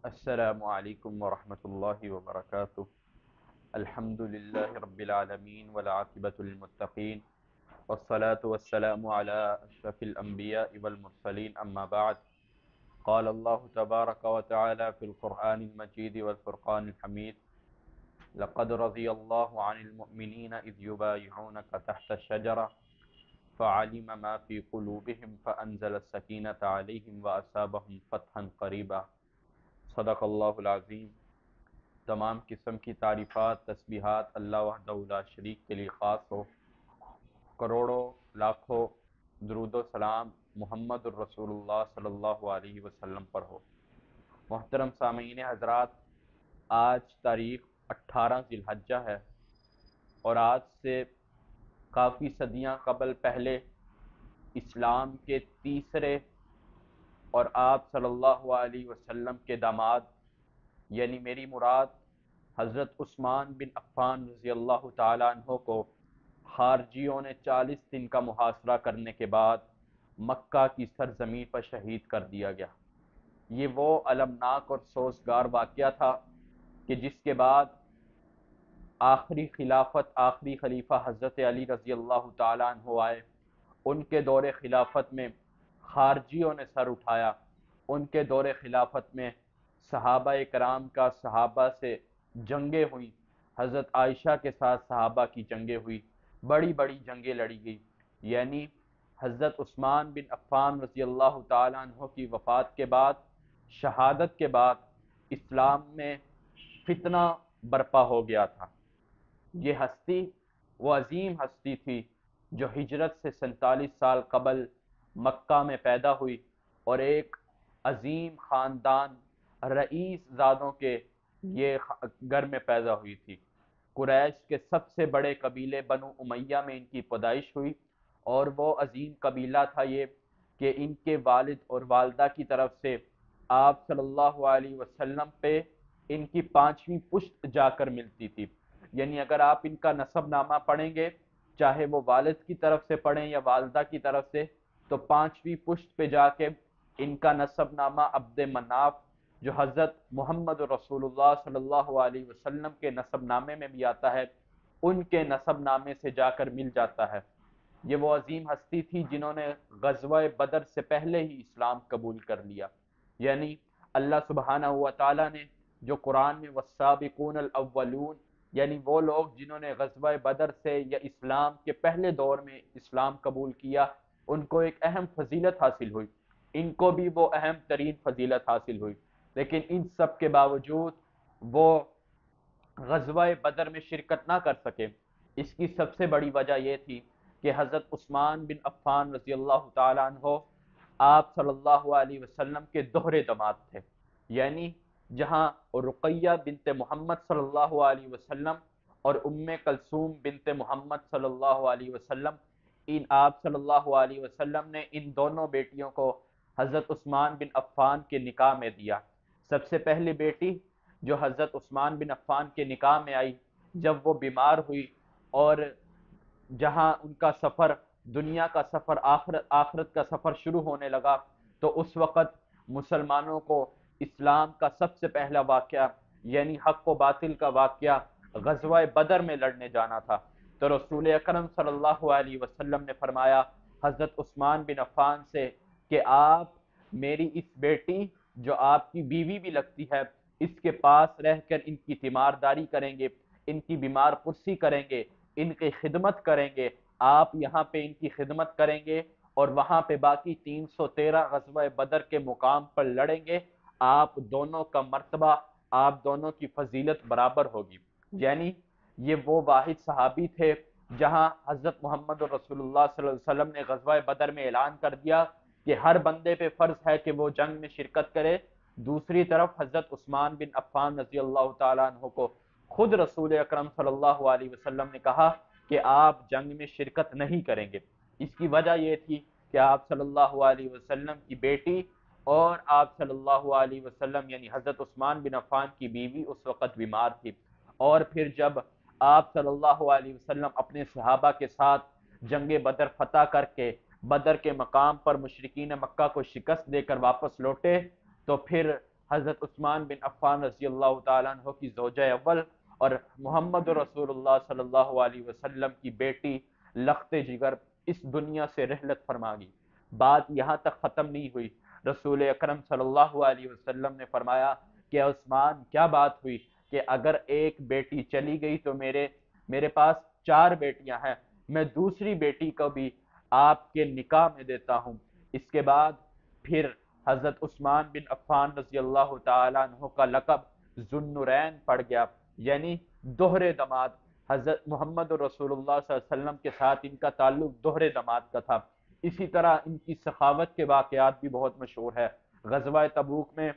السلام علیکم ورحمۃ اللہ وبرکاتہ۔ الحمد للہ رب العالمین والعاقبۃ للمتقین والصلاة والسلام علی اشرف الانبیاء والمرسلین اما بعد۔ قال اللہ تبارک وتعالی فی القرآن المجید والفرقان الحمید: لقد رضی اللہ عن المؤمنین اذ یبایعونک تحت الشجرہ فعلم ما فی قلوبہم فانزل السکینۃ علیہم واصابہم فتحا قریبا۔ صدق اللہ العظیم۔ تمام قسم کی تعریفات تسبیحات اللہ وحدہ لا شریک کے لیے خاص ہو۔ کروڑوں لاکھوں درود و سلام محمد الرسول اللہ صلی اللہ علیہ وسلم پر ہو۔ محترم سامعین حضرات، آج تاریخ 18 ذی الحجہ ہے اور آج سے کافی صدیاں قبل پہلے اسلام کے تیسرے اور آپ صلی اللہ علیہ وسلم کے داماد، یعنی میری مراد حضرت عثمان بن عفان رضی اللہ تعالیٰ عنہ کو خارجیوں نے 40 دن کا محاصرہ کرنے کے بعد مکہ کی سرزمین پر شہید کر دیا گیا۔ یہ وہ المناک اور سوزگار واقعہ تھا کہ جس کے بعد آخری خلافت، آخری خلیفہ حضرت علی رضی اللہ تعالیٰ عنہ آئے۔ ان کے دور خلافت میں خارجیوں نے سر اٹھایا۔ ان کے دور خلافت میں صحابہ کرام کا صحابہ سے جنگیں ہوئیں، حضرت عائشہ کے ساتھ صحابہ کی جنگیں ہوئی، بڑی بڑی جنگیں لڑی گئی۔ یعنی حضرت عثمان بن عفان رضی اللہ تعالیٰ عنہ کی وفات کے بعد، شہادت کے بعد، اسلام میں فتنہ برپا ہو گیا تھا۔ یہ ہستی وہ عظیم ہستی تھی جو ہجرت سے 47 سال قبل مکہ میں پیدا ہوئی اور ایک عظیم خاندان رئیس زادوں کے یہ گھر میں پیدا ہوئی تھی۔ قریش کے سب سے بڑے قبیلے بنو امیہ میں ان کی پیدائش ہوئی، اور وہ عظیم قبیلہ تھا یہ کہ ان کے والد اور والدہ کی طرف سے آپ صلی اللہ علیہ وسلم پہ ان کی 5ویں پشت جا کر ملتی تھی۔ یعنی اگر آپ ان کا نسب نامہ پڑھیں گے، چاہے وہ والد کی طرف سے پڑھیں یا والدہ کی طرف سے، تو 5ویں پشت پہ جا کے ان کا نسب نامہ عبد مناف، جو حضرت محمد رسول اللہ صلی اللہ علیہ وسلم کے نسب نامے میں بھی آتا ہے، ان کے نسب نامے سے جا کر مل جاتا ہے۔ یہ وہ عظیم ہستی تھی جنہوں نے غزوہ بدر سے پہلے ہی اسلام قبول کر لیا۔ یعنی اللہ سبحانہ و تعالیٰ نے جو قرآن میں والسابقون الاولون، یعنی وہ لوگ جنہوں نے غزوہ بدر سے یا اسلام کے پہلے دور میں اسلام قبول کیا، ان کو ایک اہم فضیلت حاصل ہوئی، ان کو بھی وہ اہم ترین فضیلت حاصل ہوئی۔ لیکن ان سب کے باوجود وہ غزوہ بدر میں شرکت نہ کر سکے۔ اس کی سب سے بڑی وجہ یہ تھی کہ حضرت عثمان بن عفان رضی اللہ تعالیٰ عنہ آپ صلی اللہ علیہ وسلم کے دوہرے داماد تھے۔ یعنی جہاں رقیہ بنت محمد صلی اللہ علیہ وسلم اور کلثوم بنت محمد صلی اللہ علیہ وسلم، ان آپ صلی اللہ علیہ وسلم نے ان دونوں بیٹیوں کو حضرت عثمان بن عفان کے نکاح میں دیا۔ سب سے پہلی بیٹی جو حضرت عثمان بن عفان کے نکاح میں آئی، جب وہ بیمار ہوئی اور جہاں ان کا سفر، دنیا کا سفر، آخرت کا سفر شروع ہونے لگا، تو اس وقت مسلمانوں کو اسلام کا سب سے پہلا واقعہ، یعنی حق و باطل کا واقعہ، غزوہ بدر میں لڑنے جانا تھا۔ تو رسول اکرم صلی اللہ علیہ وسلم نے فرمایا حضرت عثمان بن عفان سے کہ آپ میری اس بیٹی جو آپ کی بیوی بھی لگتی ہے، اس کے پاس رہ کر ان کی تیمارداری کریں گے، ان کی بیمار پرسی کریں گے، ان کی خدمت کریں گے۔ آپ یہاں پہ ان کی خدمت کریں گے اور وہاں پہ باقی 313 غزوہ بدر کے مقام پر لڑیں گے۔ آپ دونوں کا مرتبہ، آپ دونوں کی فضیلت برابر ہوگی۔ یعنی یہ وہ واحد صحابی تھے جہاں حضرت محمد رسول اللہ صلی اللہ علیہ وسلم نے غزوہ بدر میں اعلان کر دیا کہ ہر بندے پہ فرض ہے کہ وہ جنگ میں شرکت کرے۔ دوسری طرف حضرت عثمان بن عفان رضی اللہ تعالیٰ عنہ کو خود رسول اکرم صلی اللہ علیہ وسلم نے کہا کہ آپ جنگ میں شرکت نہیں کریں گے۔ اس کی وجہ یہ تھی کہ آپ صلی اللہ علیہ وسلم کی بیٹی اور آپ صلی اللہ علیہ وسلم یعنی حضرت عثمان بن عفان کی بیوی اس وقت بیمار تھی، اور پھر جب آپ صلی اللہ علیہ وسلم اپنے صحابہ کے ساتھ جنگ بدر فتح کر کے بدر کے مقام پر مشرکین مکہ کو شکست دے کر واپس لوٹے، تو پھر حضرت عثمان بن عفان رضی اللہ تعالیٰ عنہ کی زوجہ اول اور محمد رسول اللہ صلی اللہ علیہ وسلم کی بیٹی لخت جگر اس دنیا سے رحلت فرما گئی۔ بات یہاں تک ختم نہیں ہوئی، رسول اکرم صلی اللہ علیہ وسلم نے فرمایا کہ عثمان کیا بات ہوئی کہ اگر ایک بیٹی چلی گئی تو میرے پاس 4 بیٹیاں ہیں، میں دوسری بیٹی کو بھی آپ کے نکاح میں دیتا ہوں۔ اس کے بعد پھر حضرت عثمان بن عفان رضی اللہ تعالیٰ عنہ کا لقب ذو النورین پڑ گیا، یعنی دوہرے داماد۔ حضرت محمد رسول اللہ صلی اللہ علیہ وسلم کے ساتھ ان کا تعلق دوہرے داماد کا تھا۔ اسی طرح ان کی سخاوت کے واقعات بھی بہت مشہور ہے۔ غزوہ تبوک میں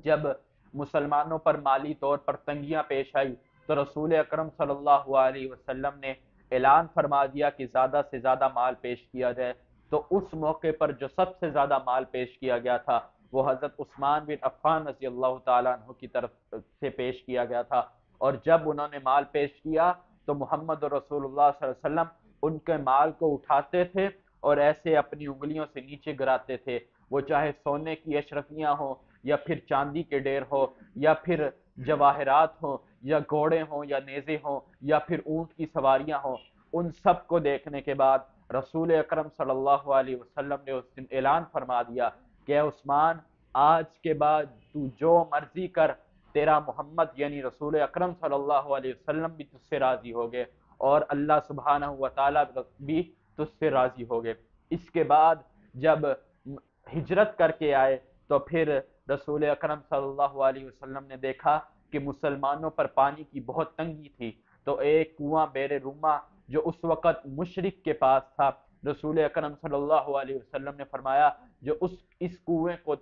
جب مسلمانوں پر مالی طور پر تنگیاں پیش آئی تو رسول اکرم صلی اللہ علیہ وسلم نے اعلان فرما دیا کہ زیادہ سے زیادہ مال پیش کیا جائے، تو اس موقع پر جو سب سے زیادہ مال پیش کیا گیا تھا وہ حضرت عثمان بن عفان رضی اللہ تعالیٰ عنہ کی طرف سے پیش کیا گیا تھا، اور جب انہوں نے مال پیش کیا تو محمد رسول اللہ صلی اللہ علیہ وسلم ان کے مال کو اٹھاتے تھے اور ایسے اپنی انگلیوں سے نیچے گراتے تھے، وہ چاہے سونے کی اشرفیاں ہوں یا پھر چاندی کے ڈیر ہو یا پھر جواہرات ہوں یا گھوڑے ہوں یا نیزے ہوں یا پھر اونٹ کی سواریاں ہوں۔ ان سب کو دیکھنے کے بعد رسول اکرم صلی اللہ علیہ وسلم نے اس دن اعلان فرما دیا کہ عثمان آج کے بعد تو جو مرضی کر، تیرا محمد یعنی رسول اکرم صلی اللہ علیہ وسلم بھی تجھ سے راضی ہو گئے اور اللہ سبحانہ و تعالیٰ بھی تجھ سے راضی ہو گئے۔ اس کے بعد جب ہجرت کر کے آئے تو پھر رسول اکرم صلی اللہ علیہ وسلم نے دیکھا کہ مسلمانوں پر پانی کی بہت تنگی تھی، تو ایک کنواں بیر روما جو اس وقت مشرق کے پاس تھا، رسول اکرم صلی اللہ علیہ وسلم نے فرمایا جو اس کنویں کو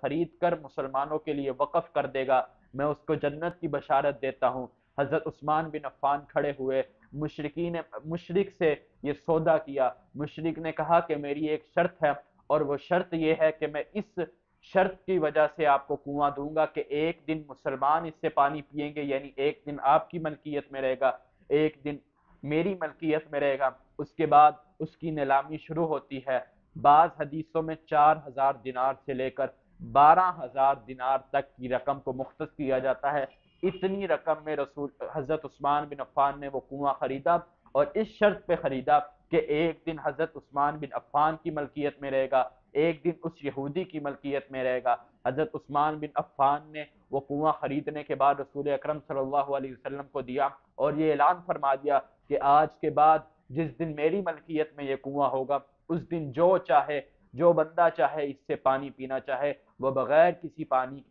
خرید کر مسلمانوں کے لیے وقف کر دے گا میں اس کو جنت کی بشارت دیتا ہوں۔ حضرت عثمان بن عفان کھڑے ہوئے، مشرق سے یہ سودا کیا۔ مشرق نے کہا کہ میری ایک شرط ہے، اور وہ شرط یہ ہے کہ میں اس شرط کی وجہ سے آپ کو کنواں دوں گا کہ ایک دن مسلمان اس سے پانی پیئیں گے، یعنی ایک دن آپ کی ملکیت میں رہے گا، ایک دن میری ملکیت میں رہے گا۔ اس کے بعد اس کی نیلامی شروع ہوتی ہے۔ بعض حدیثوں میں 4000 دینار سے لے کر 12000 دینار تک کی رقم کو مختص کیا جاتا ہے۔ اتنی رقم میں حضرت عثمان بن عفان نے وہ کنواں خریدا، اور اس شرط پہ خریدا کہ ایک دن حضرت عثمان بن عفان کی ملکیت میں رہے گا، ایک دن اس یہودی کی ملکیت میں رہے گا۔ حضرت عثمان بن عفان نے وہ کنواں خریدنے کے بعد رسول اکرم صلی اللہ علیہ وسلم کو دیا اور یہ اعلان فرما دیا کہ آج کے بعد جس دن میری ملکیت میں یہ کنواں ہوگا اس دن جو بندہ چاہے اس سے پانی پینا چاہے وہ بغیر کسی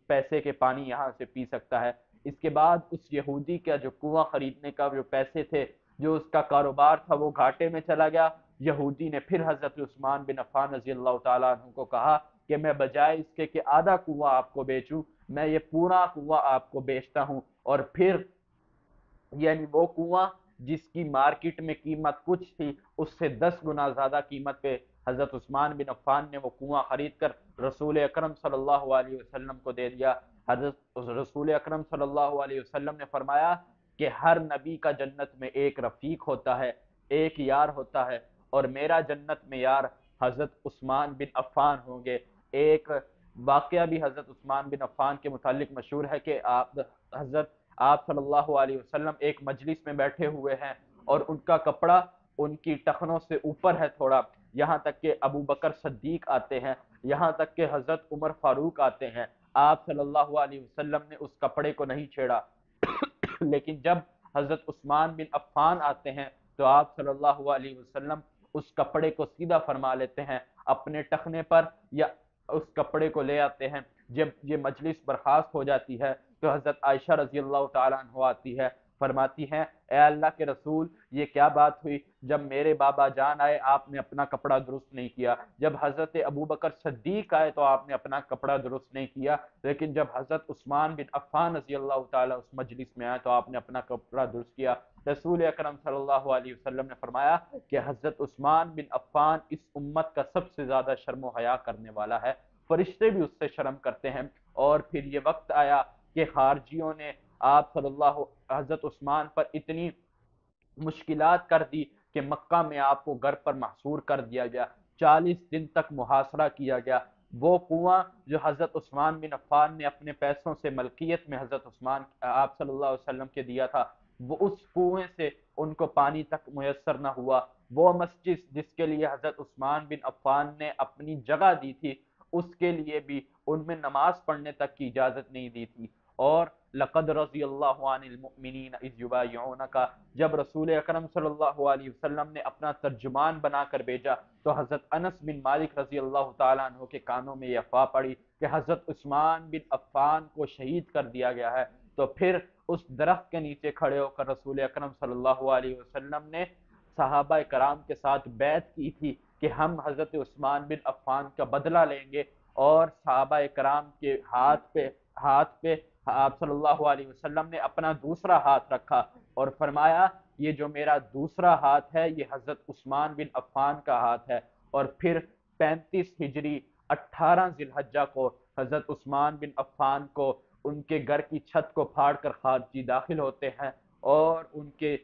پیسے کے پانی یہاں سے پی سکتا ہے۔ اس کے بعد اس یہودی کا جو کنواں خریدنے کا جو پیسے تھے، جو اس کا کاروبار تھا، وہ گھاٹے میں چلا گیا۔ یہودی نے پھر حضرت عثمان بن عفان رضی اللہ تعالیٰ عنہ کو کہا کہ میں بجائے اس کے کہ آدھا کنواں آپ کو بیچوں، میں یہ پورا کنواں آپ کو بیچتا ہوں، اور پھر یعنی وہ کنواں جس کی مارکیٹ میں قیمت کچھ تھی اس سے 10 گنا زیادہ قیمت پہ حضرت عثمان بن عفان نے وہ کنواں خرید کر رسول اکرم صلی اللہ علیہ وسلم کو دے دیا۔ حضرت رسول اکرم صلی اللہ علیہ وسلم نے فرمایا کہ ہر نبی کا جنت میں ایک رفیق ہوتا ہے، ایک یار ہوتا ہے، اور میرا جنت میں یار حضرت عثمان بن عفان ہوں گے۔ ایک واقعہ بھی حضرت عثمان بن عفان کے متعلق مشہور ہے کہ آپ صلی اللہ علیہ وسلم ایک مجلس میں بیٹھے ہوئے ہیں اور ان کا کپڑا ان کی ٹخنوں سے اوپر ہے تھوڑا، یہاں تک کہ ابو بکر صدیق آتے ہیں، یہاں تک کہ حضرت عمر فاروق آتے ہیں۔ آپ صلی اللہ علیہ وسلم نے اس کپڑے کو نہیں چھیڑا، لیکن جب حضرت عثمان بن عفان آتے ہیں تو آپ صلی اللہ علیہ وسلم اس کپڑے کو سیدھا فرما لیتے ہیں اپنے ٹخنے پر، یا اس کپڑے کو لے آتے ہیں۔ جب یہ مجلس برخاست ہو جاتی ہے تو حضرت عائشہ رضی اللہ تعالیٰ عنہ آتی ہے، فرماتی ہیں اے اللہ کے رسول یہ کیا بات ہوئی، جب میرے بابا جان آئے آپ نے اپنا کپڑا درست نہیں کیا، جب حضرت ابو بکر صدیق آئے تو آپ نے اپنا کپڑا درست نہیں کیا، لیکن جب حضرت عثمان بن عفان رضی اللہ تعالیٰ اس مجلس میں آئے تو آپ نے اپنا کپڑا درست کیا۔ رسول اکرم صلی اللہ علیہ وسلم نے فرمایا کہ حضرت عثمان بن عفان اس امت کا سب سے زیادہ شرم و حیا کرنے والا ہے، فرشتے بھی اس سے شرم کرتے ہیں۔ اور پھر یہ وقت آیا کہ خارجیوں نے حضرت عثمان پر اتنی مشکلات کر دی کہ مکہ میں آپ کو گھر پر محصور کر دیا گیا، 40 دن تک محاصرہ کیا گیا، وہ کنواں جو حضرت عثمان بن عفان نے اپنے پیسوں سے ملکیت میں حضرت عثمان آپ صلی اللہ علیہ وسلم کے دیا تھا، وہ اس کنویں سے ان کو پانی تک میسر نہ ہوا۔ وہ مسجد جس کے لیے حضرت عثمان بن عفان نے اپنی جگہ دی تھی، اس کے لیے بھی ان میں نماز پڑھنے تک کی اجازت نہیں دی تھی۔ اور لقد رضی اللہ عن المؤمنین اذ یبایعونک، جب رسول اکرم صلی اللہ علیہ وسلم نے اپنا ترجمان بنا کر بھیجا تو حضرت انس بن مالک رضی اللہ تعالیٰ عنہ کے کانوں میں یہ افواہ پڑی کہ حضرت عثمان بن عفان کو شہید کر دیا گیا ہے، تو پھر اس درخت کے نیچے کھڑے ہو کر رسول اکرم صلی اللہ علیہ وسلم نے صحابہ کرام کے ساتھ بیعت کی تھی کہ ہم حضرت عثمان بن عفان کا بدلہ لیں گے، اور صحابہ کرام کے ہاتھ پہ آپ صلی اللہ علیہ وسلم نے اپنا دوسرا ہاتھ رکھا اور فرمایا یہ جو میرا دوسرا ہاتھ ہے یہ حضرت عثمان بن عفان کا ہاتھ ہے۔ اور پھر 35 ہجری 18 ذی الحجہ کو حضرت عثمان بن عفان کو ان کے گھر کی چھت کو پھاڑ کر خارجی داخل ہوتے ہیں اور ان کے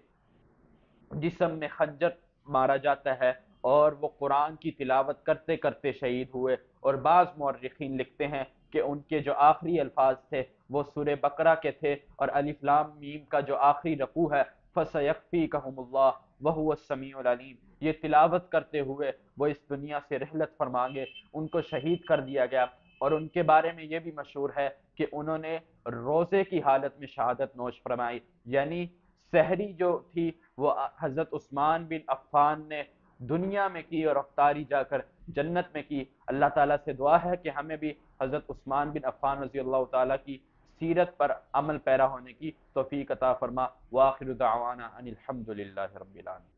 جسم میں خنجر مارا جاتا ہے، اور وہ قرآن کی تلاوت کرتے کرتے شہید ہوئے۔ اور بعض مورخین لکھتے ہیں کہ ان کے جو آخری الفاظ تھے وہ سورہ بقرہ کے تھے، اور الف لام میم کا جو آخری رکوع ہے فَسَيَكْفِيكَهُمُ اللَّهُ وَهُوَ السَّمِيعُ الْعَلِيمُ، یہ تلاوت کرتے ہوئے وہ اس دنیا سے رحلت فرما گئے، ان کو شہید کر دیا گیا۔ اور ان کے بارے میں یہ بھی مشہور ہے کہ انہوں نے روزے کی حالت میں شہادت نوش فرمائی، یعنی سحری جو تھی وہ حضرت عثمان بن عفان نے دنیا میں کی اور افطاری جا کر جنت میں کی۔ اللہ تعالیٰ سے دعا ہے کہ ہمیں بھی حضرت عثمان بن عفان رضی اللہ تعالیٰ کی سیرت پر عمل پیرا ہونے کی توفیق عطا فرما۔ وآخر دعوانا ان الحمد للہ رب العالمین۔